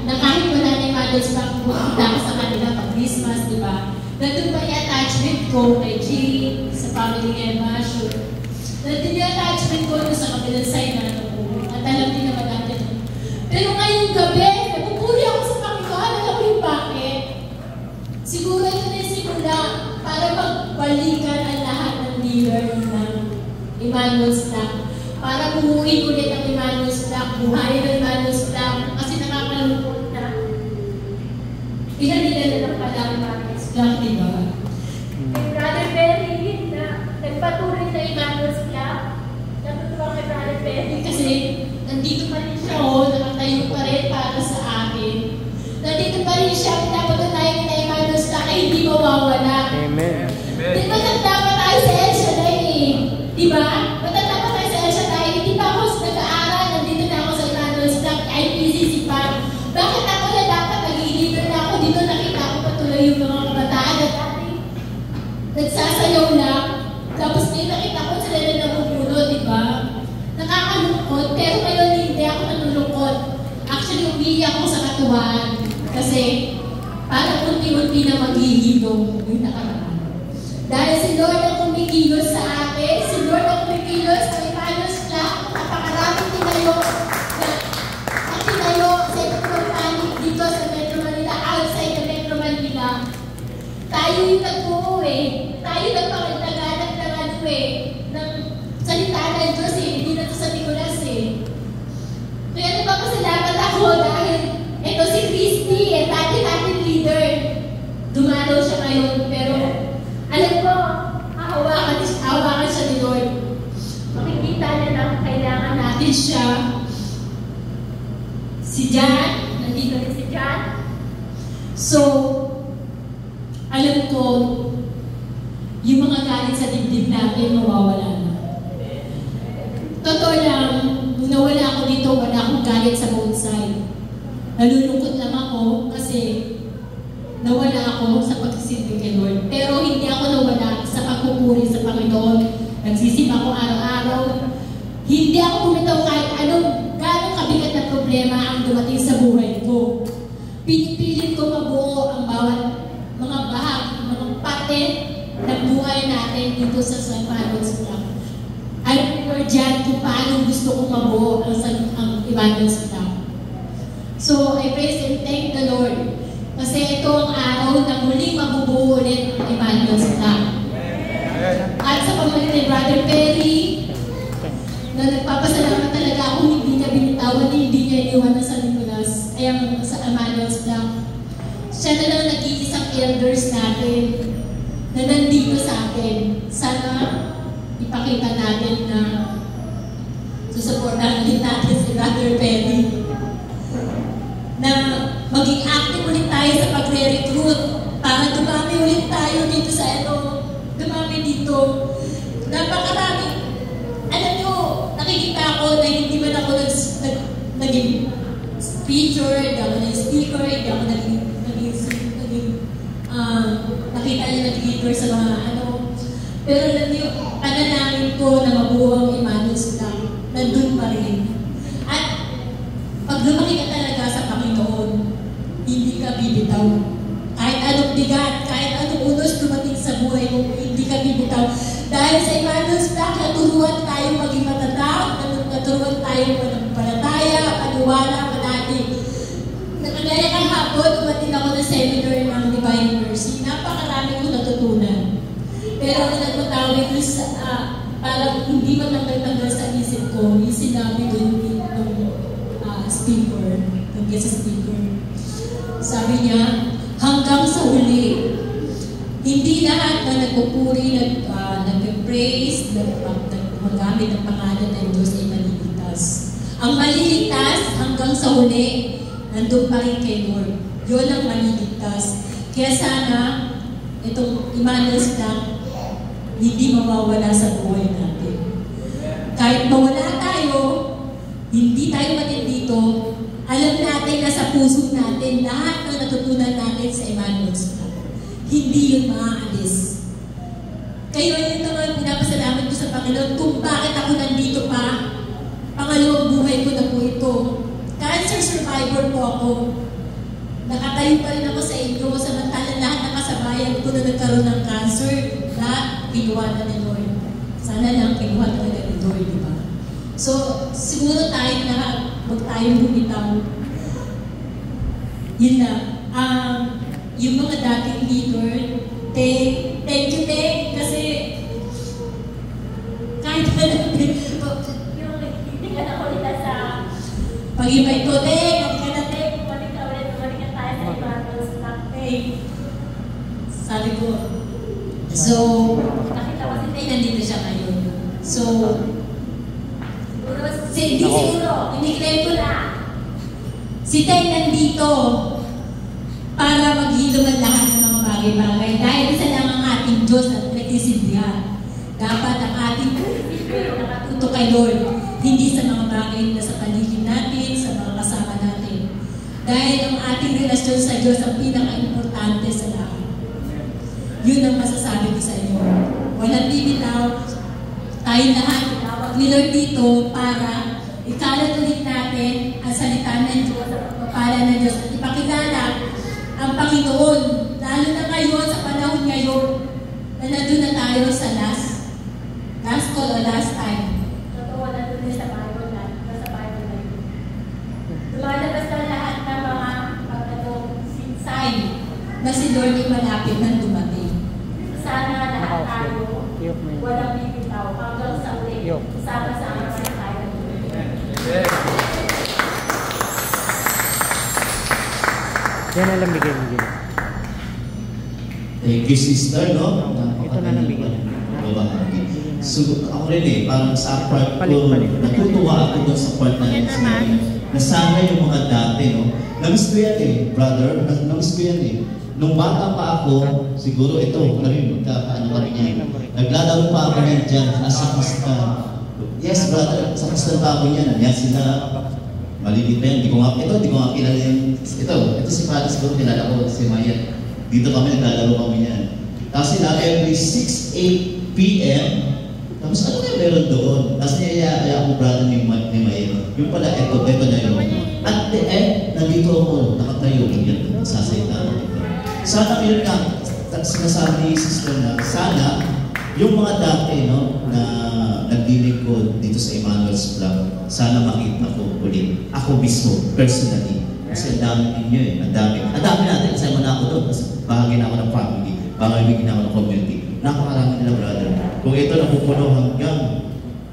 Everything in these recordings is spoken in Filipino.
na kahit wala na yung Emmanuel Stock, pupunta ako sa kanila pag Christmas, di ba? Nandun pa yung attachment ko kay Jane, sa family Emma, sure. Nandun yung attachment ko sa kabilang side na natin. At alam din naman natin. Pero ngayong gabi, napupuri ako sa Panginoon. Alam mo yung bakit? Siguro ito na yung simula para magbalikan ang lahat ng leader ng Emmanuel Stock. Para bumuhin ulit ang Emmanuel Stock, buhayin ang Emmanuel Stock. Kasi nakakalungkot na ilan nila na lang pala ang Emmanuel Stock, di ba? Brother Perry, na nagpatuloy na Emmanuel Stock. Natutuwa kay Brother Perry kasi nandito pa rin siya, nakatayo pa rin para sa akin. Nandito pa rin siya, pinapatunayan na Emmanuel Stock ay hindi mawawala. Amen. Di ba nagtama tayo sa El Shaddai eh? Di ba? Matanda pa tayo sa El Shaddai, hindi pa ako nag-aaral, nandito na ako sa Emmanuel Stock, IPCC pa. Bakit ako na dapat nag-i-leader na ako? Dito nakita ko patuloy yung mga kabataan at ating nagsasayaw lang. Tapos may nakita ko sila na nabubulo, di ba? Nakakalungkot, pero ngayon hindi ako nanulungkot. Actually, umiiyak ako sa katuwaan. Kasi parang unti-unti na maghihilong yung nakaraan. Dahil si Lord ang kumikilos sa akin, si Lord ang kumikilos sa Emmanuel Stock, napakaraming tinayo ang tinayo sa Metro Panic dito sa Metro Manila, outside the Metro Manila. Tayo yung nagbuo eh. Tayo nagpakagdaganap ng ano eh, ng salita ng Diyos eh, hindi na ito sa Nicolas eh. Kaya nagpapasalamat ako dahil ito si Christy, dati natin leader. Dumalaw siya ngayon, pero alam ko, hawakan siya ni Lord. Makikita niya lang kailangan natin siya. Si Jan, nandito rin si Jan. So, alam ko, yung mga galit sa dibdib natin, mawawala na. Totoo lang, nung nawala ako dito, wala akong galit sa both side. Nalulungkot lang ako kasi nawala ako sa pagsisilbi kay Lord. Pero hindi ako nawala sa pagpupuri sa Panginoon. Nagsisimba ako araw-araw. Hindi ako bumitaw kahit anong gano'ng kabigat na problema ang dumating sa buhay ko. Pinipilit ko mabuo ang bawat mga bahagi, mga parte ng buhay natin dito sa San Emmanuel Stock. Alam ko dyan kung paano gusto kong mabuo ang Emmanuel Stock. So, I praise and thank the Lord. Kasi ito ang araw na muling mabubuo ulit ang Emmanuel Stock. At sa pamagitan ni Brother Perry, na nagpapasalamat talaga ako, hindi niya binitawan, hindi niya iniwan sa Nicolas, ay sa Emmanuel Stock. Siya na lang nag-iisang elders natin na nandito sa atin. Sana ipakita natin na susuportahan din natin si Brother Perry. Na maging active ulit tayo sa pagre-recruit para dumami ulit tayo dito sa dumami dito. Napakarami. Alam nyo, nakikita ko na hindi man ako naging speaker, hindi ako naging speaker, hindi ako naging nakita niyo nag-leader sa mga pero alam nyo, panalangin ko na mabuo ang Emmanuel Stock, nandun pa rin. At pag lumaki ka talaga sa Panginoon, hindi ka bibitaw. Kahit anong bigat, kahit anong unos dumating sa buhay mo, hindi ka bibitaw. Dahil sa Emmanuel Stock, naturuan tayo maging matatag, naturuan tayo manampalataya, paniwala, manati. Nakagaya kang hapon, dumating ako ng seminar ng Divine Mercy. Napakarami ko natutunan. Pero ang nagpatawid ko sa, parang hindi matanggal-tanggal sa isip ko, yung sinabi doon ng speaker, ng guest speaker. Sabi niya, hanggang sa huli, hindi lahat na nagpupuri, nag-praise, magamit ang pangalan ng Diyos ay maliligtas. Ang maliligtas hanggang sa huli, nandun pa rin kay Lord. Yun ang maliligtas. Kaya sana, itong Emmanuel Stock, hindi mawawala sa buhay natin. Kahit mawala tayo, hindi tayo matindito, alam natin na sa puso natin lahat ng natutunan natin sa Emmanuel Stock. Hindi yun maaalis. Kayo yun naman pinapasalamat ko sa Panginoon kung bakit ako nandito pa. Pangalawang buhay ko na po ito. Kahit cancer survivor po ako. Nakatayo pa rin ako sa intro ko, samantalang lahat ng kasabayan ko na nagkaroon ng cancer, lahat kinuha na ni Lord. Sana lang kinuha talaga ni Lord, di ba? So, siguro tayo na huwag tayong bumitaw. Yun lang. Yung mga dating leader, thank you, kasi kahit na natin, yung hindi ka na ulit sa pag-ibay ko, balik ka tayo sa Emmanuel's Black Day. Sabi ko, so, nakita ko si Tay, nandito siya ngayon. So, siguro, ini-claim ko na, si Tay nandito para maghiluman lahat ng mga bagay-bagay. Dahil isa lang ang ating Diyos at nagtisindihan. Dapat ang ating nakatuto kay Lord, hindi sa mga bagay na sa paligid natin, sa mga kasama natin. Dahil ang ating relasyon sa Diyos ang pinaka-importante sa lahat. Yun ang masasabi ko sa inyo. Walang bibitaw, tayong lahat tinawag ni Lord dito para ikalat ulit natin ang salita ng Diyos, ang pagpapala ng Diyos, at ipakilala ang Panginoon, lalo na ngayon, sa panahon ngayon, na nandun na tayo sa last call o last time. Totoo, nandun na sa Bible na yun. Lumalabas na lahat ng mga sign na si Lord ay malapit na dumating. Sana lahat tayo, walang bibitaw, hanggang sa uli, sama-sama na tayo. Yan ang lamigay mo din. Thank you, sister, no? Ito na lamigay. So, ako rin parang sa part ko, natutuwa ako doon sa part na yun. Nasana yung mga dati, no? Namiss ko yan brother. Namiss ko yan Nung bata pa ako, siguro ito, magkakaano ka rin yan. Naglalaro pa ako yan dyan, sa kasta. Yes, brother, sa kasta pa ako yan. Yan sila. Maliliit pa yan. Hindi ko nga kilala yan. Ito si Father, siguro kilala ko, si Maya. Dito kami, naglalaro kami yan. Tapos sila, every 6-8 p.m., tapos ano na meron doon? Tapos niyaya ako brother ni Maya. Yung pala, ito na yun. At the end, nandito ako, nakatayo. Yan, sasayta ako dito. Sana yun nga, sinasabi ni Sister na, sana, yung mga dati, no, na nagdinig ko dito sa Emmanuel's Vlog, sana makita ko ulit. Ako mismo, personally. Kasi ang dami ninyo Ang dami natin. Kasama na ako doon. Kasi bahagi na ako ng family. Bahagi na ako ng community. Napakarami nila, brother. Kung ito napupuno hanggang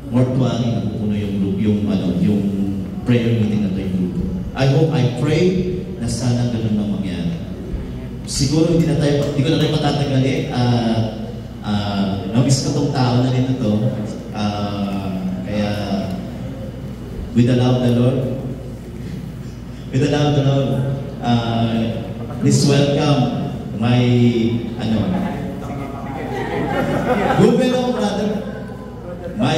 mortuary, napupuno yung group, yung prayer meeting na ito yung grupo. I pray na sana ganun na mangyari. Siguro hindi ko na tayo patatagali. Namiss ko tong tao na rin ito. Kaya, with the love of the Lord, please welcome my, Ruben ako, brother. My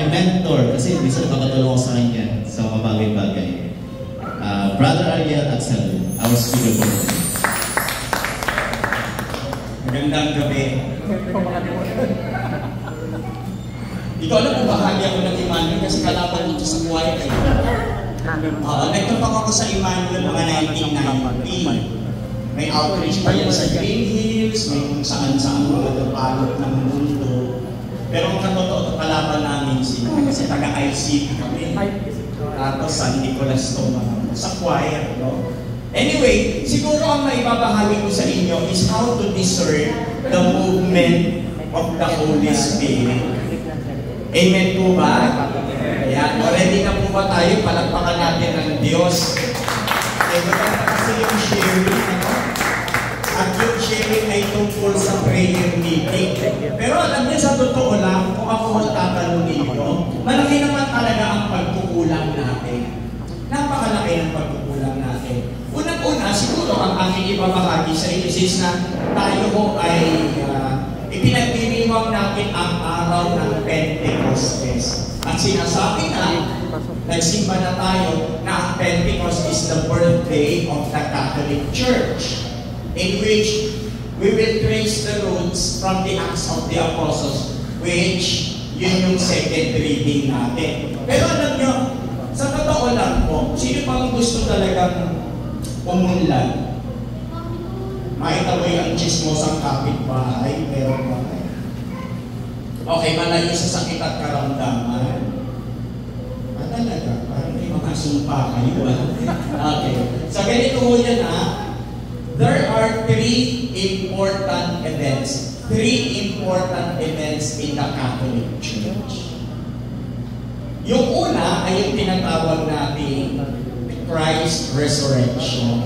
mentor, kasi bisa nakakatulong ako sa kanya sa mga bagay-bagay. Brother Ariel Axel, our speaker for today. Magandang gabi. Ito alam mo, bahagi ako ng Emmanuel kasi kalaban dito sa buhay kayo. Nagtapak ako sa Emmanuel mga 1990. May outreach pa yan sa Green Hills, may kung saan-saan mga palot ng mundo. Pero ang katotoo, kalaban namin sila kasi taga-ICP kami. Tapos San Nicolas sa choir, no? Anyway, siguro ang maibabahagi ko sa inyo is how to discern the movement of the Holy Spirit. Amen po ba? Ayan, already na po ba tayo? Palagpakan natin ng Diyos. Ito na kasi yung sharing, at yung sharing ay tungkol sa prayer meeting. Pero alam niyo, sa totoo lang, kung ako tatanungin nyo, malaki naman talaga ang pagkukulang natin. Napakalaki ng pagkukulang natin. Unang-una, siguro ang aking ibabahagi sa inyo is na tayo ho ay ipinagdiriwang natin ang araw ng Pentecostes. At sinasabi na, nagsimba na tayo na ang Pentecost is the birthday of the Catholic Church, in which we will trace the roots from the Acts of the Apostles, which yun yung second reading natin. Pero alam nyo, sa totoo totoo lang po, sino pang gusto talagang umunlad? Maitaboy ang chismosang kapitbahay, pero okay, malayo sa sakit at karamdaman. Talaga, parang may mga sumpa kayo. Okay. So ganito ho yan There are three important events. Three important events in the Catholic Church. Yung una ay yung tinatawag natin Christ Resurrection.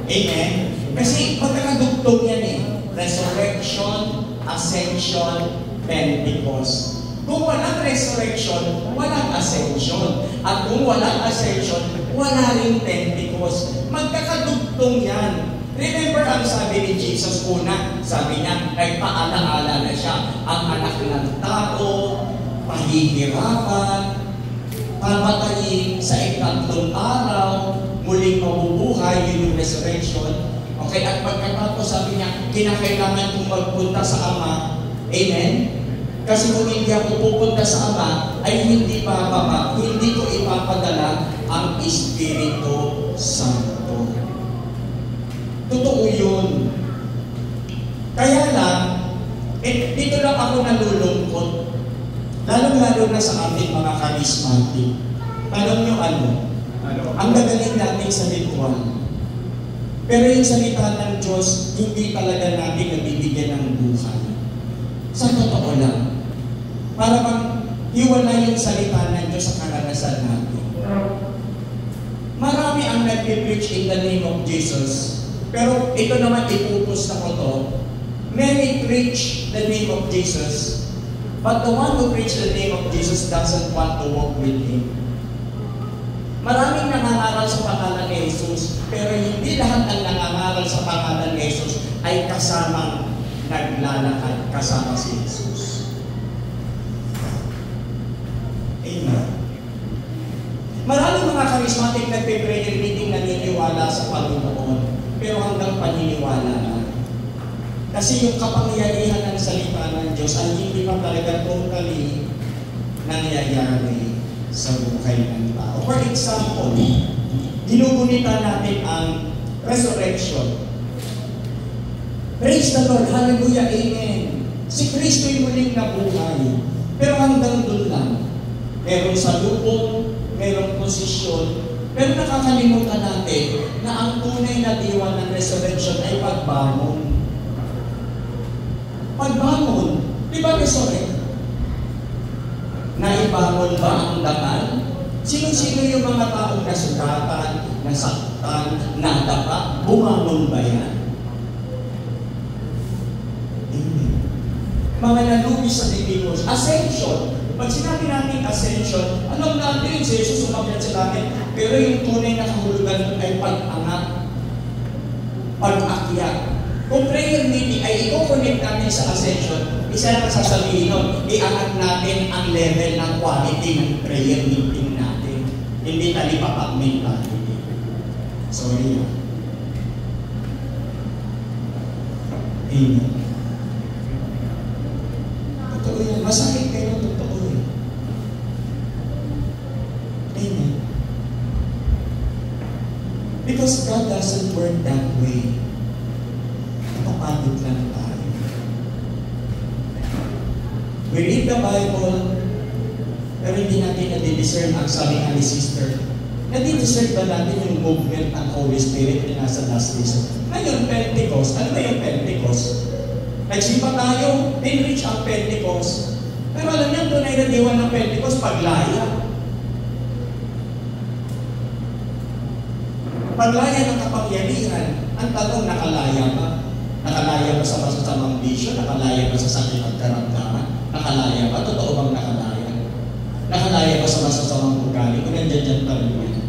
Amen? Kasi magkakadugtong yan Resurrection, Ascension, Pentecost. Kung walang resurrection, walang ascension. At kung walang ascension, wala rin Pentecost. Magkakadugtong yan. Remember ang sabi ni Jesus una, sabi niya, nagpaalaala na siya, ang anak ng tao, pahihirapan, pamatayin sa ikatlong araw, muling mabubuhay, yun yung resurrection. Okay, at pagkatapos sabi niya, kinakailangan kong magpunta sa Ama. Amen? Kasi kung hindi ako pupunta sa Ama, ay hindi ko ipapadala ang Espiritu Santo. Totoo yun. Kaya lang, dito lang ako nalulungkot. Lalong-lalo na sa ating mga charismatic. Alam nyo ano? Ang gagaling natin sa ritual. Pero yung salita ng Diyos, hindi talaga natin nabibigyan ng buhay. Sa totoo lang. Para bang hiwala yung salita ng Diyos sa karanasan natin. Marami ang nag-preach in the name of Jesus. Pero ito naman ipupus na ko to. Many preach the name of Jesus. But the one who preach the name of Jesus doesn't want to walk with Him. Maraming nangangaral sa pangalan ni Jesus, pero hindi lahat ang nangangaral sa pangalan ni Jesus ay kasamang naglalakad kasama si Jesus. Amen. Maraming mga charismatic nagpe-prayer meeting naniniwala sa Panginoon, pero hanggang paniniwala na. Kasi yung kapangyarihan ng salita ng Diyos ay hindi pa talaga totally nangyayari sa buhay ng tao. For example, ginugunita natin ang resurrection. Praise the Lord, hallelujah, amen. Si Kristo'y muling nabuhay. Pero hanggang doon lang. Meron salubong, merong posisyon, pero nakakalimutan natin na ang tunay na diwa ng resurrection ay pagbangon. Pagbangon, di ba resurrect? Naibangon ba ang dangal? Sino-sino yung mga taong nasugatan, nasaktan, nadapa? Bumangon ba yan? Mga nalubi sa Diyos. Ascension. Pag sinabi natin ascension, alam natin si Jesus umakyat sa langit, pero yung tunay na kahulugan ay pag-angat, pag-akyat. Kung prayer meeting ay i-connect natin sa ascension, isa na sasabihin nun, iangat natin ang level ng quality ng prayer meeting natin. Hindi talipapak mentality. Sorry. Amen. Totoo yan. Masakit kayo, totoo yan. Amen. Because God doesn't work that way. Napapagod lang tayo. We read the Bible, pero hindi natin nadi-discern ang sabi nga ni sister. Nadi-discern ba natin yung movement ng Holy Spirit na nasa last days? Ngayon, Pentecost. Ano ba yung Pentecost? Nagsimpa tayo, din-reach ang Pentecost. Pero alam niyo, tunay na diwan ng Pentecost, paglaya. Paglaya ng kapangyarihan, ang tanong, nakalaya ba? Nakalaya ba sa masasamang bisyo? Nakalaya ba sa sakit at karamdaman? Nakalaya ba? Totoo bang nakalaya? Nakalaya ba sa masasamang ugali? Kung nandiyan pa rin yan.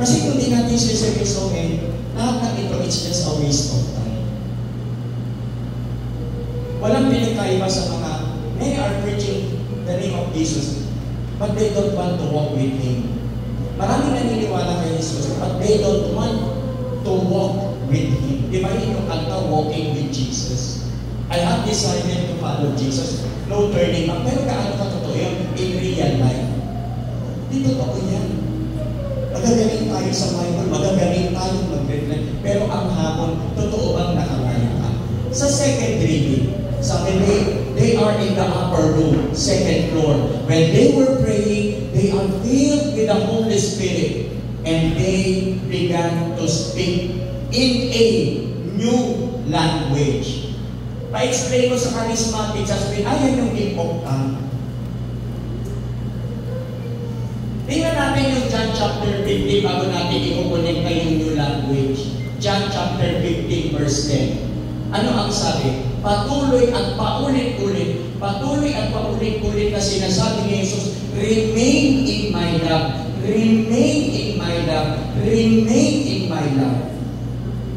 Kasi kung di natin siseryosohin, lahat ng ito, it's just a waste of time. Walang pinagkaiba sa mga, many are preaching the name of Jesus, but they don't want to walk with Him. Maraming naniniwala kay Jesus, but they don't want to walk with Him. Di ba yun yung kanta, walking with Jesus? I have decided to follow Jesus. No turning back. Pero gaano ka totoo yun? In real life. Di totoo yan. Magagaling tayo sa Bible, magagaling tayo mag-reflect. Pero ang hamon, totoo bang nakalaya ka? Sa second reading, sabi they are in the upper room, second floor. When they were praying, they are filled with the Holy Spirit. And they began to speak in a new language. Pa-explain ko sa charismatic, sasabihin, ayan yung hip-hop tongue. Tingnan natin yung John chapter 15 bago natin i-connect na yung new language. John chapter 15 verse 10. Ano ang sabi? Patuloy at paulit-ulit na sinasabi ni Jesus, remain in my love, remain in my love, remain in my love.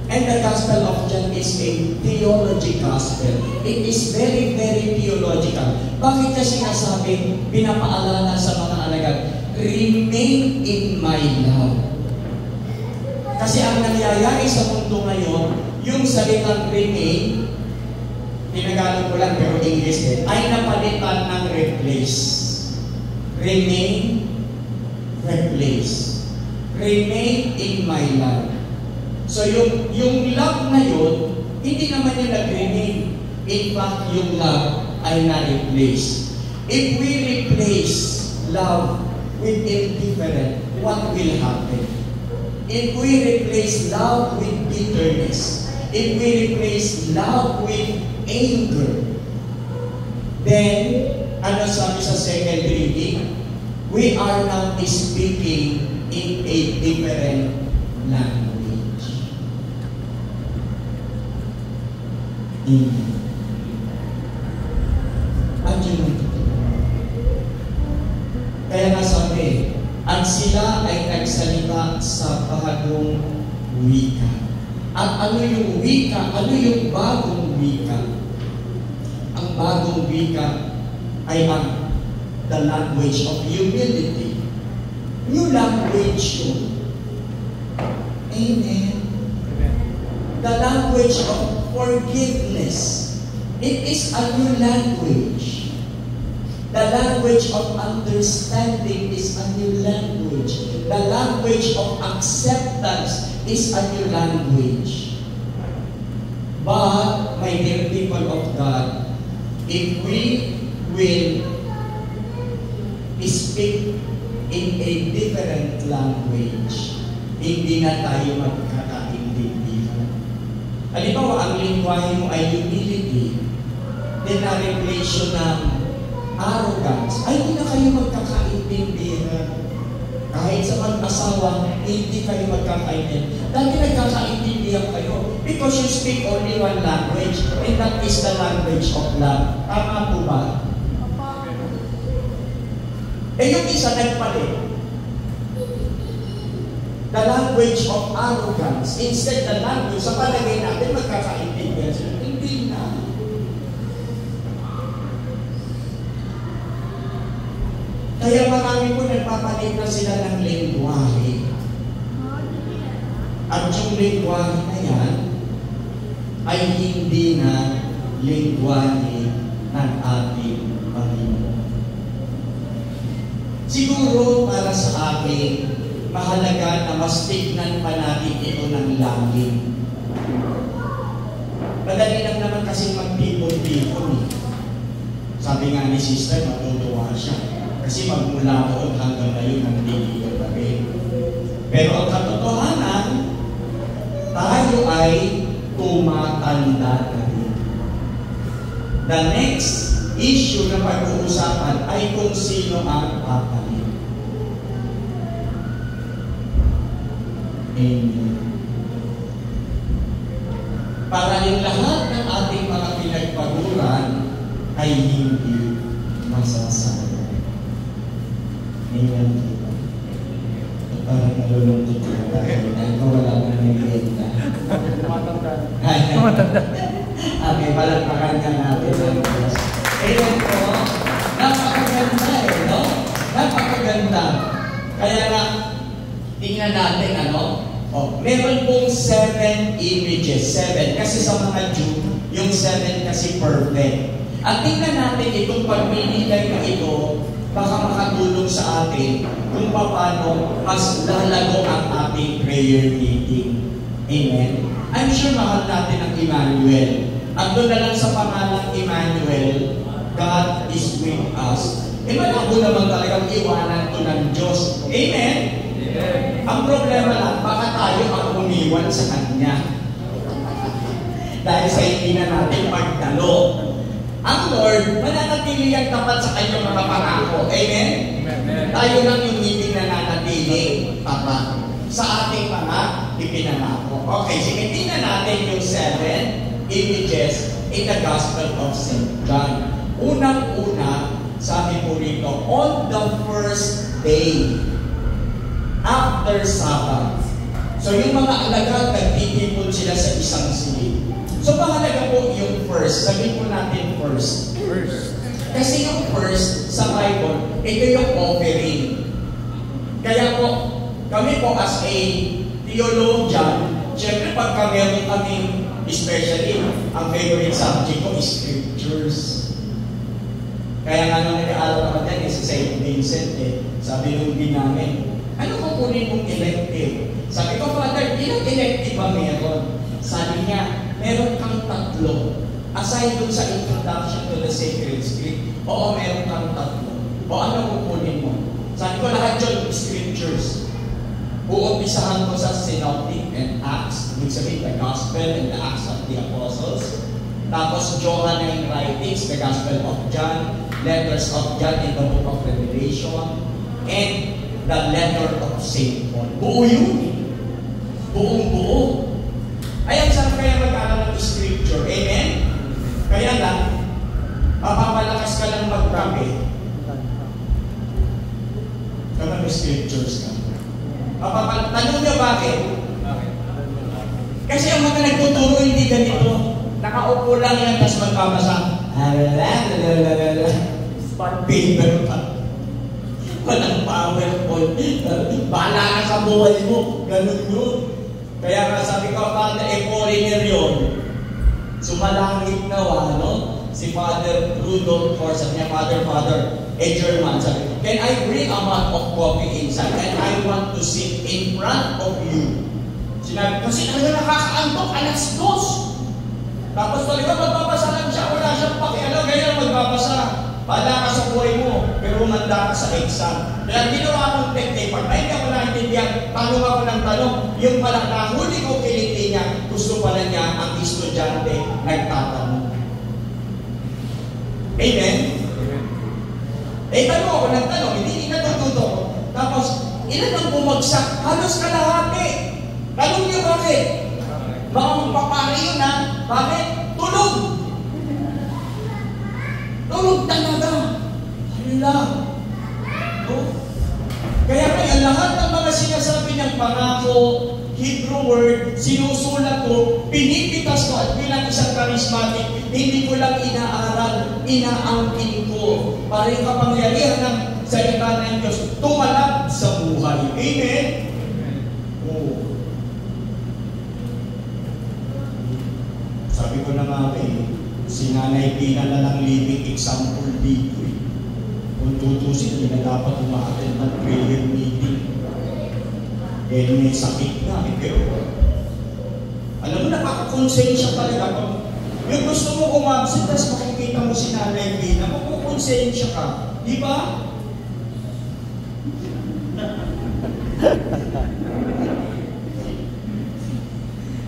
And the Gospel of John is a theology gospel. It is very, very theological. Bakit niya sinasabi, pinapaalala sa mga alagad, remain in my love. Kasi ang nangyayari sa mundo ngayon, yung salitang remain, tinagalog ko lang pero English din, ay napalitan ng replace. Remain, replace. Remain in my love. So yung love na yun, hindi naman yung nag-remain. In fact, yung love ay na-replace. If we replace love with indifferent, what will happen? If we replace love with bitterness, if we replace love with anger, then, ano sabi sa second reading? We are now speaking in a different language. Andiyan ang totoo. Kaya nga sabi, at sila ay nagsalita sa bagong wika. At ano yung wika? Ano yung bagong wika? Ang bagong wika ay the language of humility. New language yun. Amen. The language of forgiveness. It is a new language. The language of understanding is a new language. The language of acceptance is a new language. But, my dear people of God, if we will speak in a different language, hindi na tayo magkakaintindihan. Halimbawa, ang lingwahe mo ay humility, then na-replace yun ng arrogance, ay hindi na kayo magkakaintindihan. Kahit sa mag-asawa, hindi kayo magkakaintindihan. Dati nagkakaintindihan kayo because you speak only one language, and that is the language of love. Tama po ba? Yung isa nagpalit. The language of arrogance. Instead, the language, sa palagay natin, magkakaintindihan sila. Hindi na. Kaya marami po nagpapalit na sila ng lingwahe. At yung lingwahe na yan, ay hindi na lingwahe ng ating Panginoon. Siguro para sa akin, mahalaga na mas tignan pa natin ito ng langit. Madali lang naman kasi magtipon-tipon. Sabi nga ni sister, matutuwa siya. Kasi magmula doon hanggang ngayon ang tigil pa rin. Pero ang katotohanan, tayo ay tumatanda na rin. The next issue na pag-uusapan ay kung sino ang papalit. Amen. Para yung lahat ng ating mga pinagpaguran ay hindi masasayang. Amen. Parang nalulungkot ko tayo dahil wala na nilita. Tumatanda. Okay, palagpakan ka natin ang Diyos. Amen po. Napakaganda no? Napakaganda. Kaya nga, tingnan natin, meron pong 7 images. 7. Kasi sa mga Jew, yung 7 kasi perfect. At tingnan natin itong pagmimigay na ito, baka makatulong sa atin kung paano mas lalago ang ating prayer meeting. Amen? I'm sure mahal natin ang Emmanuel. At doon na lang sa pangalang Emmanuel, God is with us. Malabo naman talagang iwanan to ng Diyos. Amen? Amen. Ang problema lang, baka tayo ang umiwan sa Kanya. Dahil sa hindi na natin magdalo. Ang Lord, mananatili ang tapat sa kanyang mga pangako. Amen? Amen. Tayo lang yung hindi nananatili tapat sa ating mga ipinangako. Okay, sige, tingnan natin yung 7 images in the Gospel of St. John. Unang-una, sabi po rito, on the first day after Sabbath. So yung mga alagad, nagtitipon sila sa isang silid. So mahalaga po yung first. Sabihin po natin first. Kasi yung first sa Bible, ito yung offering. Kaya po, kami po as a theologian, syempre pagka meron kaming, especially, ang favorite subject ko is scriptures. Kaya nga nung nag-aaral naman yan, si St. Vincent, sabi nung din namin, ano kukunin mong elective? Sabi ko, Father, ilang elective ba meron? Sabi niya, meron kang 3. Aside dun sa introduction to the sacred script, oo, meron kang 3. O ano kukunin mo? Sabi ko, lahat yun, scriptures. Uumpisahan ko sa Synoptic and Acts, which sabihin, the Gospel and the Acts of the Apostles. Tapos, Johannine writings, the Gospel of John, letters of John in the book of Revelation, and the letter of St. Paul. Buo yun. Buong buo. Ay, ang sarap kaya mag-aaral ng scripture. Amen? Kaya lang, mapapalakas ka lang mag-pray. Kapag may scriptures ka. Tanong niyo bakit? Kasi ang mga nagtuturo hindi ganito. Nakaupo lang yan, tapos magpapasa. Spot paper pa. Walang PowerPoint. Bahala ka sa buhay mo. Ganun yun. Kaya nga sabi ko, Father, foreigner yun. Sumalangit na ano? Si Father Rudolph Force, sabi niya, Father, German, sabi ko, can I bring a mug of coffee inside? And I want to sit in front of you. Sinabi, kasi nakakaantok, 2:00. Tapos talaga magbabasa lang siya, wala siyang pakialam, ganyan magbabasa. Bala ka sa buhay mo, pero manda ka sa exam. Kaya ginawa kong technique, pag hindi ako naintindihan, tanong ako ng tanong, yung pala nahuli ko kiliti niya, gusto pala niya ang estudyante nagtatanong. Amen? Tanong ako ng tanong, hindi natututo ko. Tapos, ilan ang bumagsak? Halos kalahati. Tanong niyo bakit? Baka magpapari yun ha? Bakit? Tulog! Tulog talaga! Hala! Kaya kaya lahat ng mga sinasabi ng pangako, Hebrew word, sinusulat ko, pinipitas ko at bilang isang charismatic, hindi ko lang inaaral, inaangkin ko. Para yung kapangyarihan ng salita ng Diyos, tumalab sa buhay. Amen? Oh. Sabi ko na nga si Nanay Pina na lang living example dito eh. Kung tutusin, hindi na dapat umaattend ng prayer meeting. May sakit na eh. Pero, alam mo, nakakakonsensya talaga. Yung gusto mo umabsent, tapos makikita mo si Nanay Pina, makukonsensya ka. Di ba?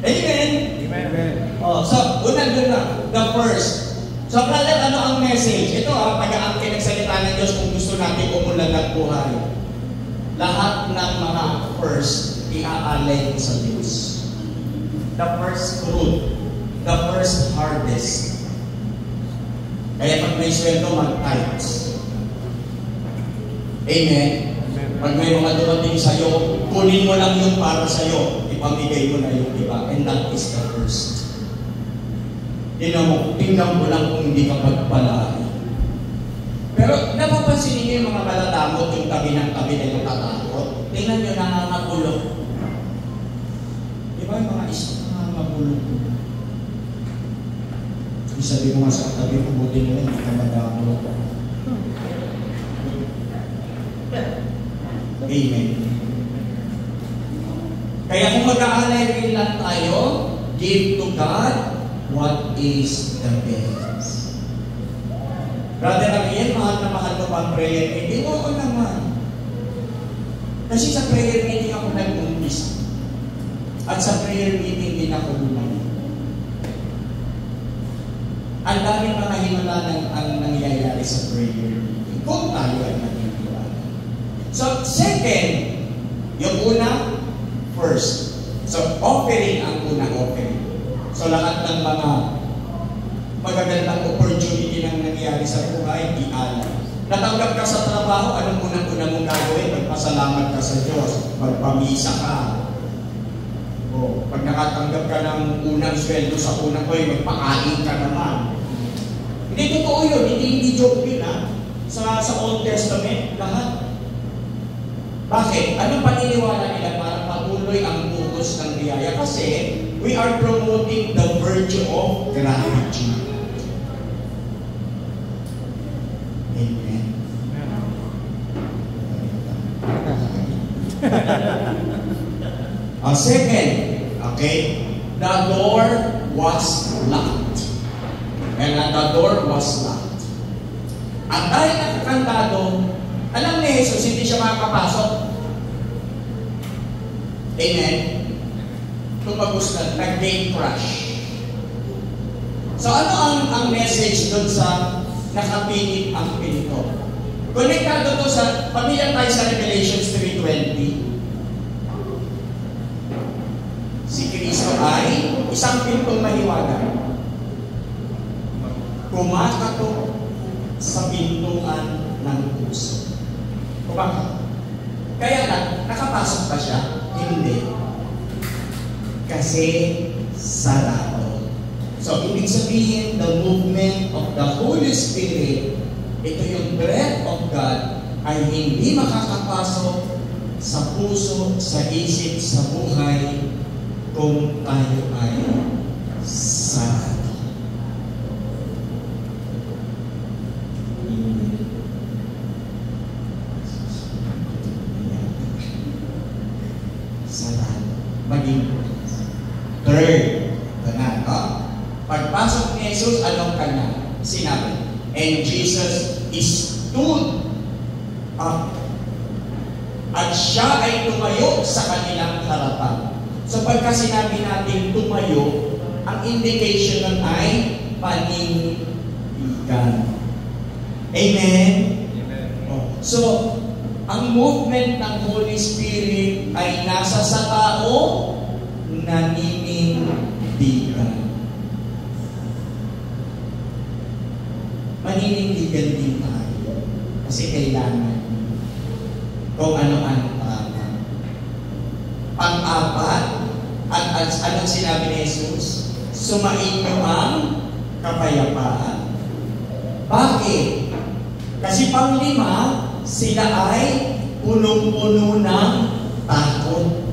Amen? Amen. So, unang the first. So, brother, ano ang message? Ito pag-aangkin ng salita ng Diyos kung gusto natin umulan at buhay. Lahat ng mga first, iaalay sa Diyos. The first fruit, the first harvest. Kaya pag may sweldo, mag-tithes. Amen? Pag may mga dumating sa'yo, kunin mo lang yung para sa'yo. Ipamigay mo na yung iba. And that is the first. Tingnan mo lang kung hindi ka magpalain. Pero napapansin niyo yung mga malatamot, yung tabi ng tabi na yung tatakot. Tingnan nyo, nangangagulo. Di ba yung mga isa nangangagulo? Sabi mo nga sa tabi, buti mo lang, hindi ka magagulo. Amen. Kaya kung mag-aalay rin lang tayo, give to God what is the best. Brother Ariel, mahal na mahal mo pa ang prayer meeting? Oo naman. Kasi sa prayer meeting ako nag-umpisa. At sa prayer meeting din ako lumang. Ang daming mga himala ang nangyayari sa prayer meeting. Kung tayo ay naniniwala. So, second, yung una, first. So, offering ang unang offering. So, lahat ng mga magagandang opportunity na nangyayari sa buhay, ialam. Natanggap ka sa trabaho, anong unang-una mong gagawin? Magpasalamat ka sa Diyos. Magpamisa ka. O, pag nakatanggap ka ng unang sweldo sa unang koy, magpakain ka naman. Hindi totoo yun. Hindi joke yun, ha? Sa Old Testament, lahat. Bakit? Anong paniniwala nila para patuloy ang buhos ng biyaya? Kasi we are promoting the virtue of gratitude. Amen. Second, okay, the door was locked. And the door was locked. At dahil nakakantado, alam ni Jesus, hindi siya makakapasok. Amen. Tumagos na, nag-gate crash. So ano ang message doon sa nakapinit ang pinto? Konektado to sa, pamilya tayo sa Revelations 3:20. Si Kristo ay isang pintong mahiwaga. Kumakatok sa pintuan ng puso. Kumakatok. Kaya nakapasok pa siya? Hindi. Kasi sarado. So, ibig sabihin, the movement of the Holy Spirit, ito yung breath of God, ay hindi makakapasok sa puso, sa isip, sa buhay, kung tayo ay sarado. Sarado. Maging third, pagpasok ni Jesus, anong kanya? Sinabi. And Jesus stood up. At siya ay tumayo sa kanilang harapan. So pagka sinabi natin tumayo, ang indication nun ay panindigan. Amen? Amen. So, ang movement ng Holy Spirit ay nasa sa tao, naninindigan. Maninindigan din tayo. Kasi kailangan kung ano ang tama. Pang-apat, at anong sinabi ni Jesus? Sumain niyo ang kapayapaan. Bakit? Kasi pang-lima, sila ay punong-puno ng takot.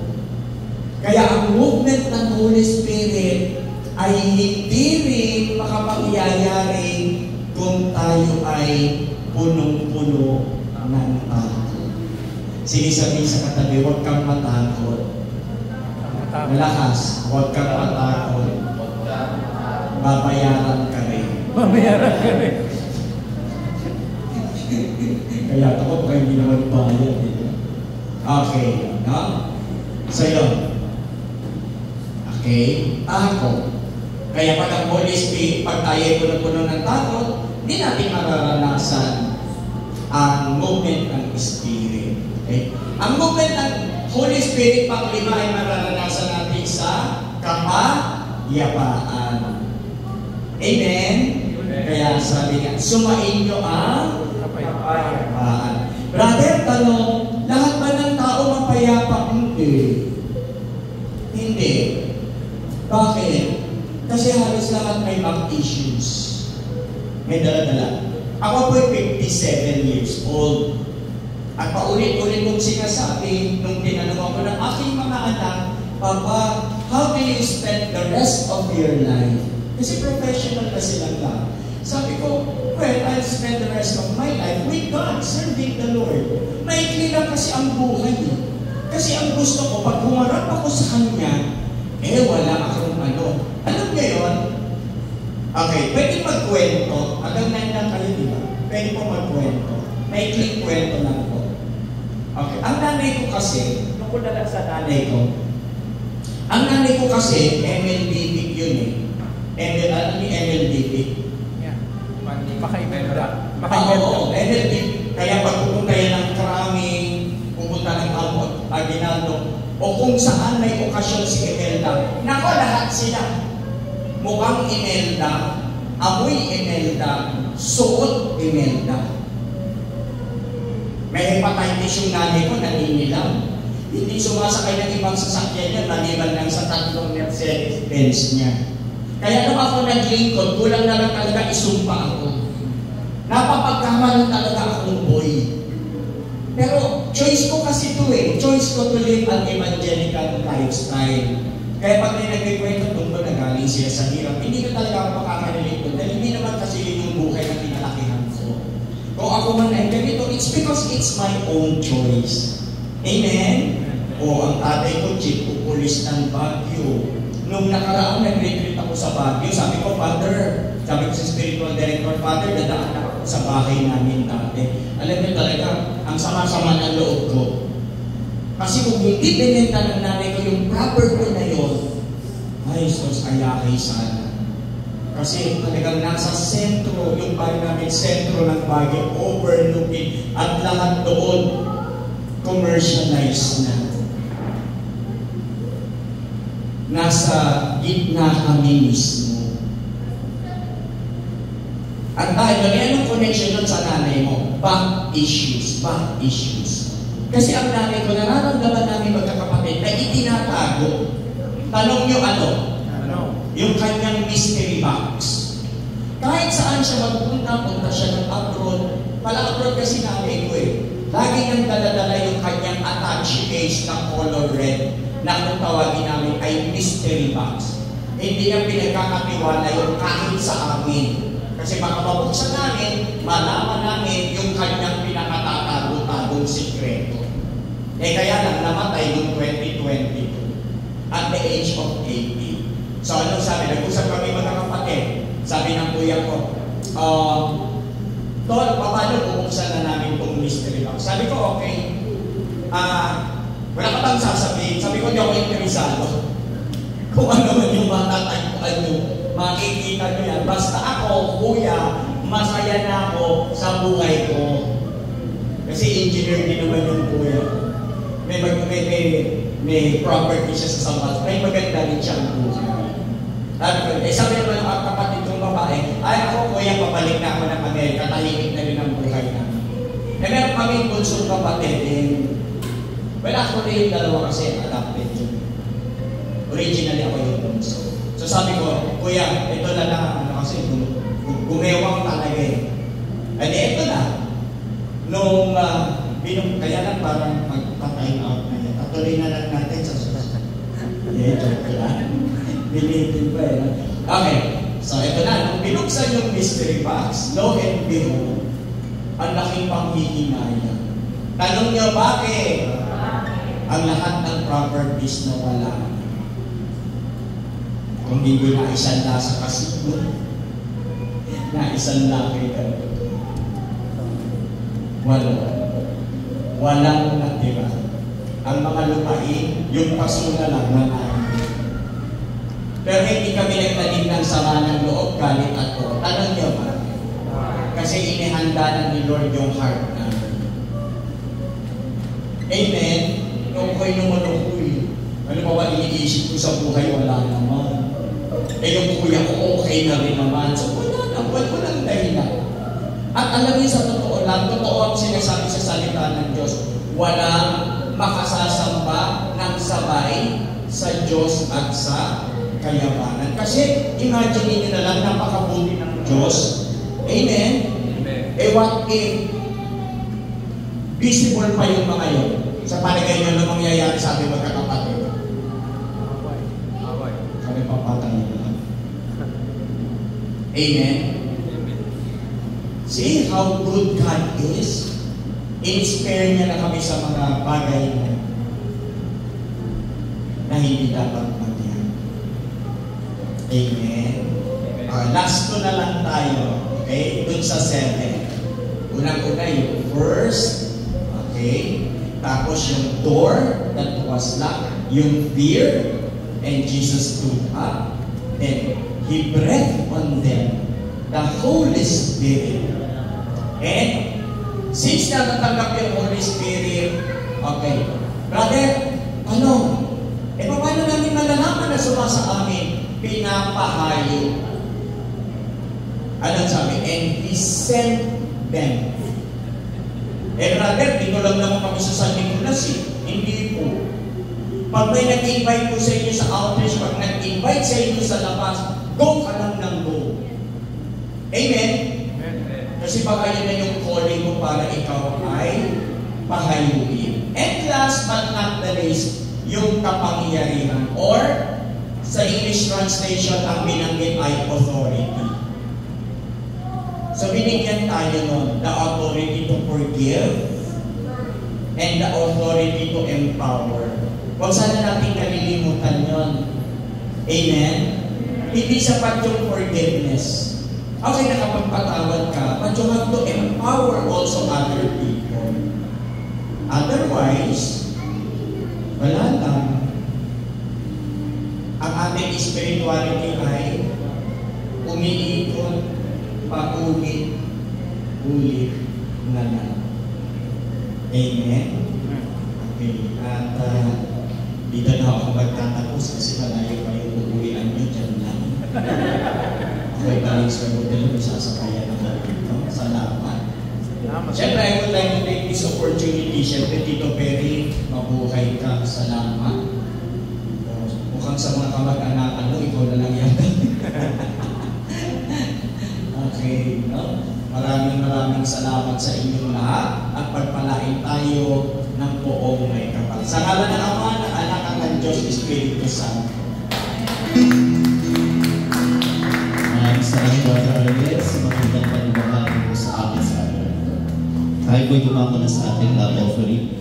Kaya ang movement ng Holy Spirit ay hindi rin makapangyayari kung tayo ay punong-puno ng takot. Sinisabi sa katabi, huwag kang matakot. Malakas, huwag kang matakot. Babayaran ka rin. Babayaran ka rin. Kaya ako pa hindi naman bayad. Okay, no? So yun. Okay, takot. Kaya pag ang Holy Spirit, pag tayo ay puno-puno ng takot, hindi natin mararanasan ang movement ng Spirit. Okay? Ang movement ng Holy Spirit, pang-lima ay mararanasan natin sa kapayapaan. Amen? Kaya sabi niya, sumain nyo ang kapayapaan. Brother, tanong, lahat ba ng tao mapayapa? Hindi. Hindi. Bakit? Kasi halos lahat may back issues. May dala-dala. Ako po'y 57 years old. At paulit-ulit kong sinasabi nung tinanong ako ng aking mga anak, Papa, how do you spend the rest of your life? Kasi professional na silang lang. Sabi ko, well, I'll spend the rest of my life with God, serving the Lord. Maikli lang kasi ang buhay. Kasi ang gusto ko, pag humarap ako sa Kanya, wala akong ano. Alam niyo yun? Okay, pwede magkwento. Hanggang 9 lang kayo, di ba? Pwede po magkwento. Maikling kwento lang po. Okay, ang nanay ko kasi, nukul na lang sa nanay ko. Ang nanay ko kasi, MLDP yun eh. Ano ni MLDP? Yeah. Maka-imelda. Oo, MLDP. Kaya pag pupunta yan ng Krami, pupunta ng Aguinaldo, o kung saan may okasyon si Imelda. Nako, lahat sila. Mukhang Imelda, amoy Imelda, suot Imelda. May hepatitis yung nanay ko, naninilaw. Hindi sumasakay ng ibang sasakyan niya, maliban lang sa 3 Mercedes-Benz niya. Kaya nung ako naglingkod, kulang na lang talaga isumpa ako. Napapagkamalan talaga akong boy. Pero choice ko kasi ito eh. Choice ko to live an evangelical lifestyle. Kaya pag may nagkikwento doon ba nagaling siya sa hirap, hindi ko talaga ako makaka-relate doon. Dahil hindi naman kasi yung buhay na pinalakihan ko. Kung ako man ay ganito, it's because it's my own choice. Amen? O ang tatay ko, chief o pulis ng Baguio. Nung nakaraang nag-retreat ako sa Baguio, sabi ko, Father, sabi ko sa spiritual director, Father, dadaan ako sa bahay namin dati. Alam niyo talaga, ang sama-sama ng loob ko. Kasi kung hindi binenta ng nanay ko yung property na yun, ay, sos, ayakay sana. Kasi talagang nasa sentro, yung bahay namin, sentro ng Baguio, overlooking, at lahat doon, commercialized na. Nasa gitna kami mismo. At dahil doon, anong connection doon sa nanay mo? Back issues. Kasi ang nanay ko, nararamdaman namin magkakapatid na itinatago. Tanong nyo ano? Yung kanyang mystery box. Kahit saan siya magpunta, punta siya ng abroad. Pala-abroad kasi nanay ko eh. Lagi niyang daladala yung kanyang attache case na color red na kung tawagin namin ay mystery box. Hindi niya pinagkakatiwala yung kahit sa amin. Kasi baka mabuksan namin, malaman namin yung kanyang pinakatatago-tagong sikreto. Kaya lang namatay noong 2022 at the age of 80. So anong sabi? Nag-usap kami mga kapatid. Sabi ng kuya ko, Tol, paano bubuksan na namin itong mystery box? Sabi ko, okay. Wala ka bang sasabihin? Sabi ko, di ako interesado. Kung ano man yung matatagpuan nyo, makikita nyo yan. Basta ako, kuya, masaya na ako sa buhay ko. Kasi engineer din naman yung kuya. May property siya sa Sambat. May maganda rin siyang buhay. Sabi naman ang kapatid kong babae, ay ako kuya, pabalik na ako ng Amerika, tahimik na rin ang buhay namin. Meron kaming bunsong kapatid well, actually yung dalawa kasi adopted yun. Originally ako yung bunso. So sabi ko, kuya, ito na lang, kasi gumewang talaga eh. Edi ito na. Nung kaya lang parang magpa-time out na yan. Patuloy na lang natin sa susunod. Joke lang. Binitin pa eh. Okay. So ito na. Nung binuksan yung mystery box, lo and behold, ang laking panghihinaya. Tanong niyo, bakit? Ang lahat ng properties na wala. Kung hindi na isanda sa kasino, na isanda kay God. Walang natira. Ang mga lupain, yung paso na lang na namin. Pero hindi kami nagtanim ng sama ng loob, galit at o. Tanong niyo ba? Kasi inihanda na ni Lord yung heart namin. Amen? Nung ko'y numunukoy. Ano ba iniisip ko sa buhay? Wala naman. Yung kuya ko, okay na rin naman. So walang dahilan. At alam niyo sa totoo lang, totoo ang sinasabi sa salita ng Diyos. Walang makasasamba ng sabay sa Diyos at sa kayamanan. Kasi imagine niyo na lang, napakabuti ng Diyos. Amen? What if visible pa yung mga yun? Sa palagay nyo na mangyayari sa ating magkakapatid. Kami papatay nila. Amen? See how good God is? In-spare niya na kami sa mga bagay na hindi dapat mangyari. Amen. Last two na lang tayo. Okay? Dun sa 7. Unang-una yung first. Okay? Tapos yung door that was locked. Yung fear. And Jesus stood up. Then He breathed on them the Holy Spirit. And since na natanggap yung Holy Spirit, okay, brother, paano namin malalaman na sumasa amin? Pinapahayo. Anong sabi? And He sent them. Brother, di ko lang naman kami sa San Nicolas Hindi po. Pag may nag-invite po sa inyo sa outreach, pag nag-invite sa inyo sa labas, go ka lang ng go. Amen? Kasi baka yun na yung calling mo para ikaw ay pahayuin. And last but not the least, yung kapangyarihan. Or, sa English translation, ang binanggit ay authority. So, binigyan tayo nun, the authority to forgive and the authority to empower. Huwag sana natin kalilimutan yun. Amen? Hindi sapat yung forgiveness. Okay, nakapagpatawad ka, but you have to empower also other people. Otherwise, wala lang. Ang ating spirituality ay umiikot, paulit-ulit na lang. Amen? Okay, at dito na ako magtatapos kasi malayo pa yung uuwian nyo dyan lang. Okay, galing sa hotel, may sasakayan ako dito. Salamat. Siyempre, I would like to take this opportunity. Siyempre, Tito Perry, mabuhay ka. Salamat. Mukhang sa mga kamag-anakan mo, ikaw na lang yan. Okay, no? Maraming salamat sa inyong lahat at pagpalain tayo ng buong may kapal. Sa ngalan ng Ama, ng Anak, at ng Diyos, Espiritu Santo. Maraming Brother Ariel sa magandang panibahagi mo sa akin sa atin. Tayo po'y dumako na sa ating love offering.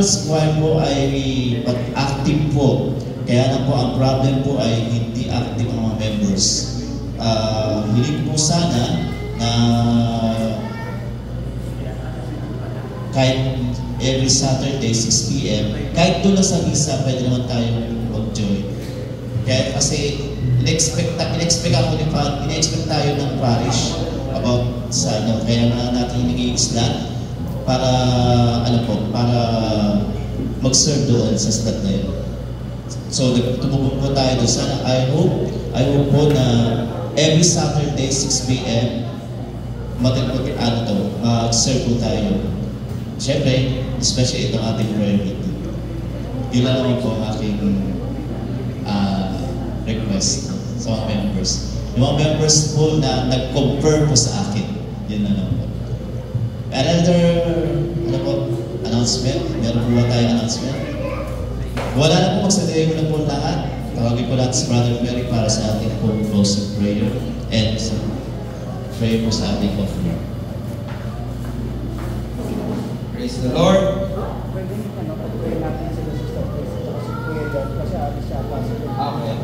Squire po ay active po. Kaya na po ang problem po ay hindi active ang mga members. Hiling po sana na kahit every Saturday, 6 p.m., kahit doon lang sa misa, pwede naman tayo mag-join. Kaya kasi, in-expect tayo ng parish about sa ano, kaya na natin hiningi isla para, para mag-serve doon sa slot na yun. So, tumubog po tayo doon. Sana, I hope po na every Saturday, 6 p.m., mag-serve po tayo. Siyempre, especially itong ating prayer meeting. Yun lang naman po ang aking request sa mga members. Yung mga members po na nag-confirm po sa akin. Yun na lang po. Another, announcement? Meron po ba tayong announcement? Wala na po, magsadaya ko na po lahat. Tawagin po lahat si Brother Perry para sa ating po closing prayer and prayer po sa ating offering. Praise the Lord. Okay.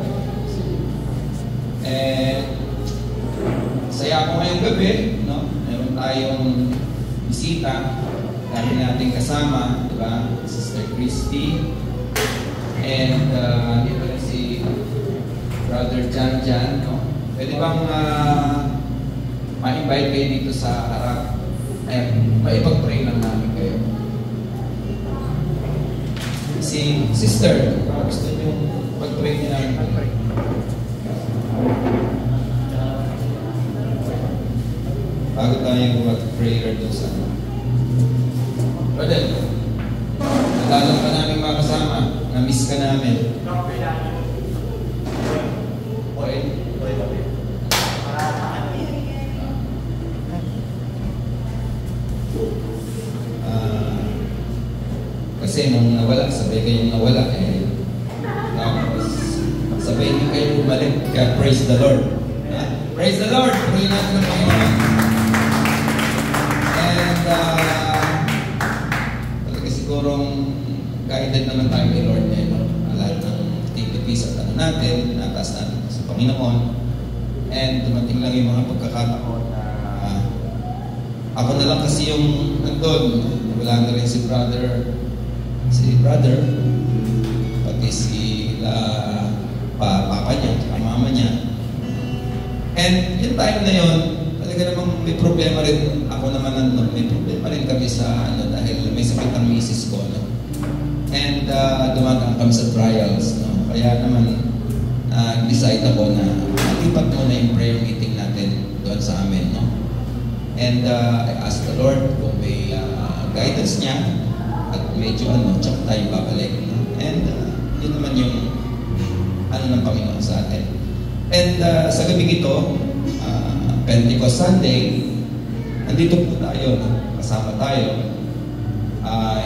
Saya ako ngayong gabi, no? Meron tayong bisita. Dahil natin kasama, di ba? Sister Christy. And dito rin si Brother Jan, no? Pwede bang ma-invite kayo dito sa harap? Maipag-pray lang namin kayo. Si Sister, gusto nyo pag-pray niya namin kayo? Bago tayo mag-prayer doon sa Brother, natalang pa namin mga kasama. Na-miss ka namin. Kasi nung nawala, sabay kayong nawala sabay din kayo bumalik. Kaya praise the Lord. Praise the Lord! Pray natin ang Panginoon. And talaga sigurong guided naman tayo ni Lord ngayon. Lahat ng activities at natin, nataas natin sa Panginoon. And dumating lang yung mga pagkakataon na ako na lang kasi yung nandun. Wala na rin si brother, pati sila papa niya, mama niya. And yung time na yun, talaga namang may problema rin. Ako naman nandun, may problema rin kami sa dahil may sakit ang misis ko. No? And dumagang kami sa trials. No? Kaya naman, decide ako na malipat muna yung prayer meeting natin doon sa amin. No? And I asked the Lord kung may guidance niya at medyo tsaka tayo babalik. No? And yun naman yung ng Panginoon sa atin. And sa gabi ito, Pentecost Sunday, nandito po tayo, no? Kasama tayo.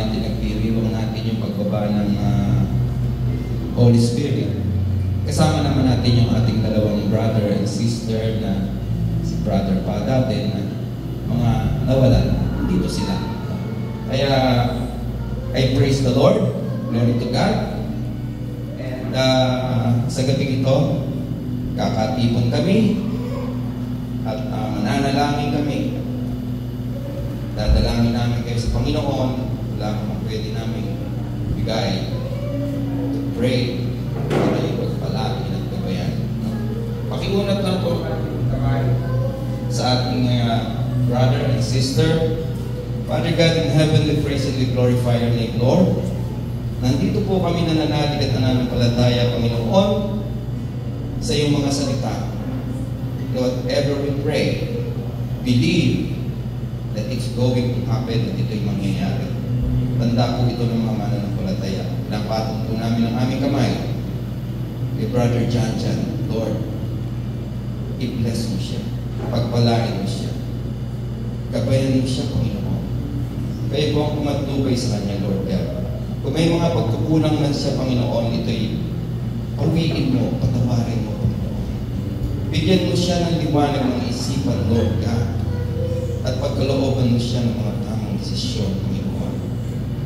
Hindi nagpiriwang natin yung pagbaba ng Holy Spirit. Kasama naman natin yung ating dalawang brother and sister na si Brother pa dati na mga nawalan. Dito sila. Kaya I praise the Lord. Glory to God. And sa gabi ito, kakatipon kami at mananalangin kami. Dadalangin namin kayo sa Panginoon. Wala kung pwede namin bigay to pray para yung pagpalagi ng gabayan. Pakiunat lang po kamay sa ating brother and sister. Father God in heaven, we praise and we glorify your name, Lord. Nandito po kami nananalig at nananampalataya, Panginoon, sa iyong mga salita. Whatever we pray, believe that it's going to happen, at ito'y mangyayari. Tanda po ito ng mga mananampalataya. Napatong po namin ang aming kamay kay Brother Jan, Lord, i-bless mo siya. Pagpalain mo siya. Gabayan mo siya, Panginoon. Kayo po ang kumatubay sa kanya, Lord God. Kung may mga pagkukulang man siya, Panginoon, ito'y pawiin mo, patawarin mo, Panginoon. Bigyan mo siya ng liwanag ng isipan, Lord God. At pagkalooban mo siya ng mga tamang desisyon, Panginoon.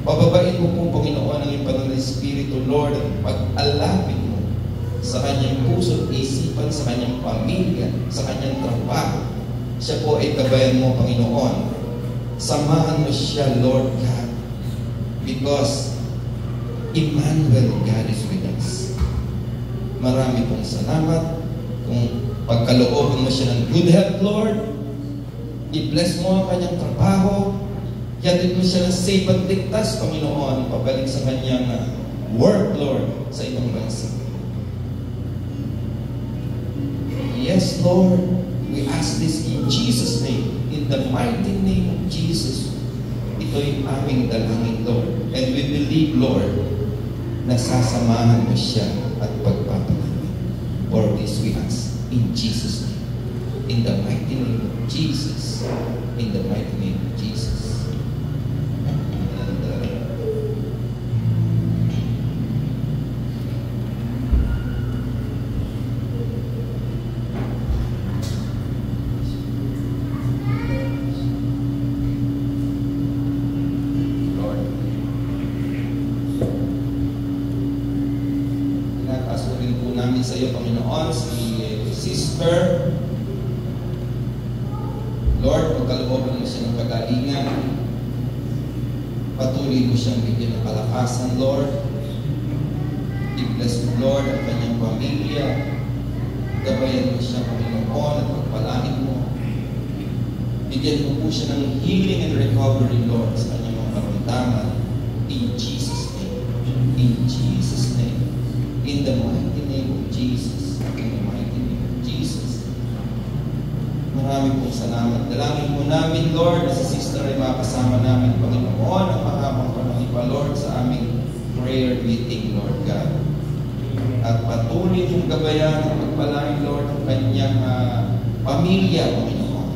Pababain mo po, Panginoon, ang iyong Panginoon Espiritu, Lord, at pag-alapin mo sa kanyang puso at isipan, sa kanyang pamilya, sa kanyang trabaho. Siya po ay gabayan mo, Panginoon, Samahan mo siya, Lord God. Because Emmanuel, God is with us. Marami pong salamat. Kung pagkalooban mo siya ng good health, Lord, i-bless mo ang kanyang trabaho, yatid mo siya ng safe at ligtas, Panginoon, pabalik sa kanyang work, Lord, sa ibang bansa. Yes, Lord, we ask this in Jesus' name, in the mighty name of Jesus. Ito'y aming dalangin, Lord. And we believe, Lord, na sasamahan mo siya at pagpapalaman. For this we ask in Jesus' name. In the mighty name of Jesus. In the mighty name of Jesus. Sa iyo, Panginoon, si Sister. Lord, pagkalooban mo siya ng kagalingan, patuloy mo siyang bigyan ng kalakasan, Lord. I-bless mo, Lord, ang kanyang pamilya. Gabayan mo siya, Panginoon, at pagpalain mo. Bigyan mo po siya ng healing and recovery, Lord, sa kanyang mga karamdaman. In Jesus' name. In Jesus' name. In the mighty name of Jesus. In the mighty name of Jesus. Maraming pong salamat. Dalangin po namin, Lord, na si Sister ay makasama namin, Panginoon, ang mahabang panahon pa, Lord, sa aming prayer meeting, Lord God. At patuloy mong gabayan at pagpalain, Lord, ang kanyang pamilya, Panginoon.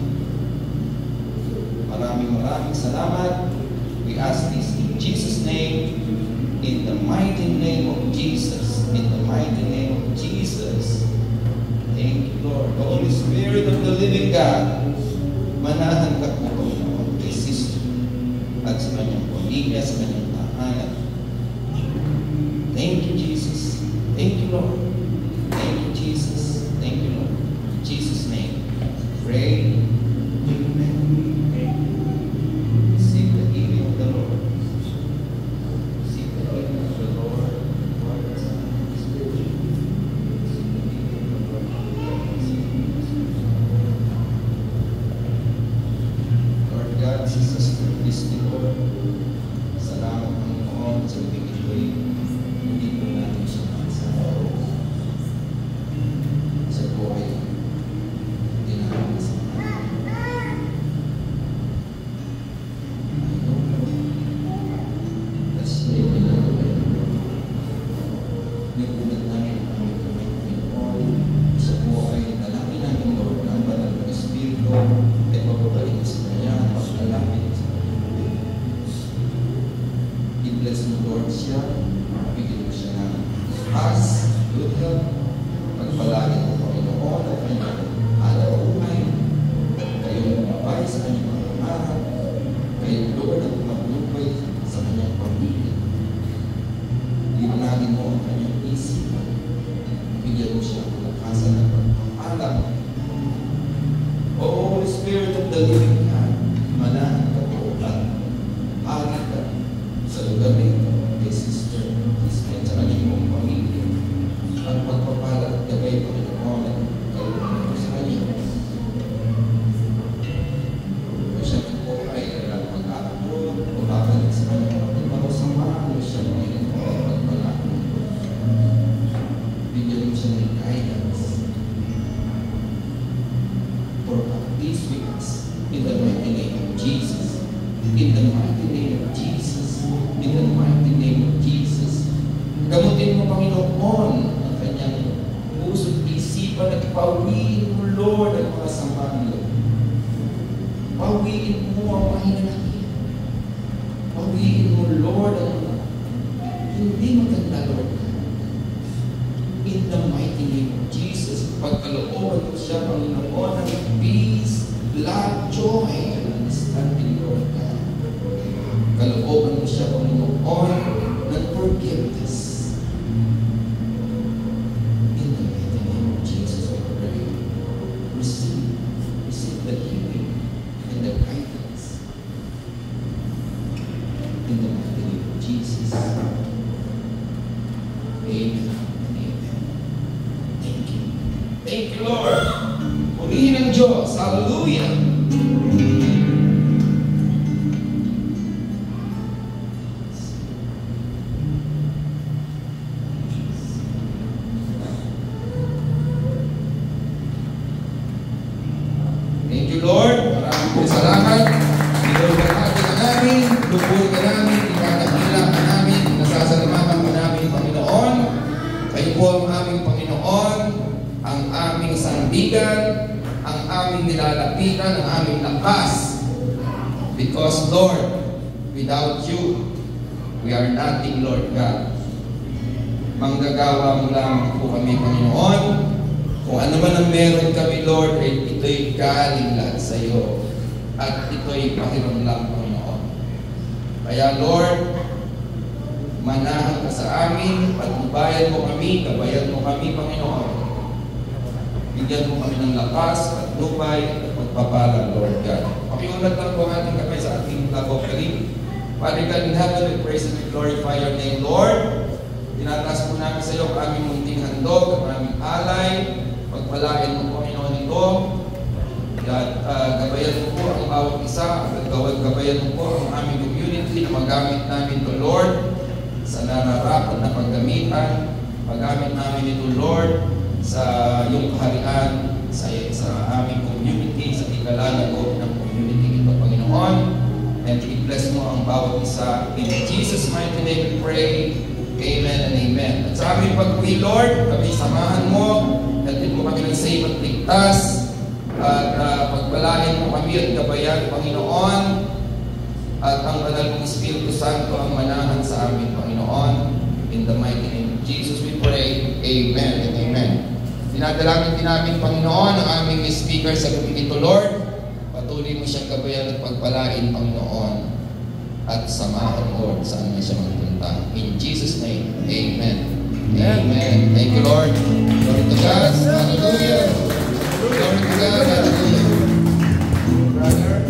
Maraming salamat. We ask this in Jesus' name, in the mighty name of Jesus. In the mighty name of Jesus. Thank you, Lord. The Holy Spirit of the living God, manahan ka po, Panginoon, kay Sister at sa kanyang pamilya, sa kanyang tahanan. Thank you, Jesus. Thank you, Lord. Thank you, Jesus. Thank you, Lord. In Jesus' name, pray. Amen. Receive the healing of the Lord. Receive the healing of the Lord. Salamat, Panginoon, sa ibigay. Hindi po natin siya sa araw. Sa buhay. Hindi natin sa araw. I know, that's the way. Nagulat namin ang aming Panginoon sa buhay. Dalangin namin, Lord, na ang banal ng Espiritu ay mababalik sa kanya at paglalapit. I-bless mo, Lord, siya. Bigyan mo siya ng paz, good health. Pagpalagin mo, Panginoon, at kanyang alaw-uhay. Kayong mabay sa kanyang mga pangarap. Kayong, Lord, at maglupay sa kanyang pamilya. Liwanagin mo ang kanyang isipan. Bigyan mo siya ng lakasan at pagpapalam. O Holy Spirit of the living God, manahan ka po at hari ka sa lugar nito, kay Sister Christine, sa kanyang mong pamilya. Ang pagpapala at gabay, Panginoon, at kalunod sa kanya. Kung siya po ay mag-aabot o babalik sa kanyang pagpapalo, samahan mo siya ngayon at pagpala. Bigyan mo siya ng guidance for these weeks in the mighty name of Jesus. In the mighty name of Jesus. In the mighty name of Jesus. Gamutin mo, Panginoon, ang kanyang puso't isipan at pawiin mo, Lord, ang mga samahan, Lord. Pawiin mo ang mahinanakit. Pawiin mo, Lord, ang hindi maganda, Lord. In the mighty name of Jesus, pagkalooban mo siya, Panginoon, ng peace, love, joy, and understanding, Lord God. Kalooban mo siya, Panginoon, ng forgiveness. In the mighty name of Jesus, I pray. Receive the healing and the guidance. Thank you, Lord. Purihin ang Diyos. Hallelujah. Thank you, Lord. Maraming po salamat. Iluwalhati ka namin, lubog ka namin, ipakakila ka namin, nasasalamatan ka namin, Panginoon. Kayo po ang aming Panginoon, ang aming sandigan, ang aming nilalapitan, ang aming lakas. Because, Lord, without you, we are nothing, Lord God. Manggagawa mo lang po kami, Panginoon. Kung ano man ang meron kami, Lord, ito'y galing lahat sa iyo. At ito'y pakiram lang, Panginoon. Kaya, Lord, manahan ka sa amin, patnubayan mo kami, gabayan mo kami, Panginoon. Bigyan mo kami ng lakas, patnubay, at pagpapala, Lord God. Pakiulat lang po ang ating kamay sa ating lagokalim. Father God in heaven, we praise and we glorify your name, Lord. Tinataas po namin sa iyo ang aming munting handog, ang aming alay. Pagpalain mo, Panginoon, ito. Gabayan mo po ang bawat isa. Gabayan mo po ang aming community na magamit namin ito, Lord, sa nararapat na paggamitan. Magamit namin ito, Lord, sa iyong kaharian, sa aming community, sa ikalalago ng community ito, Panginoon. And i-bless mo ang bawat isa. In Jesus' mighty name we pray. Amen and amen. At sa aming pag-uwi, Lord, kami samahan mo. Natin mo kami ng safe at ligtas. At pagpalain mo kami at gabayan, Panginoon. At ang banal mong Espiritu Santo ang manahan sa amin, Panginoon. In the mighty name of Jesus we pray. Amen and amen. Dinadalangin din namin, Panginoon, ang aming speaker sa gabi ito, Lord. Patuloy mo siyang gabayan at pagpalain, Panginoon. At samahan, Lord, saan man siya magpunta. In Jesus' name, amen. Amen. Thank you, Lord. Glory to God. Hallelujah. Glory to God. Hallelujah. Brother.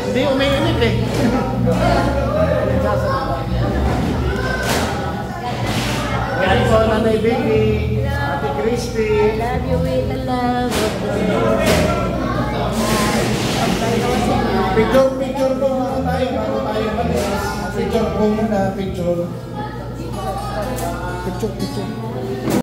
Hindi, umiinit eh. Yan po, Nanay Vicky, Ate Chris. Christy. I love you with the love of the Lord. Picture po muna tayo bago tayo malis. Picture po muna, picture. Picture.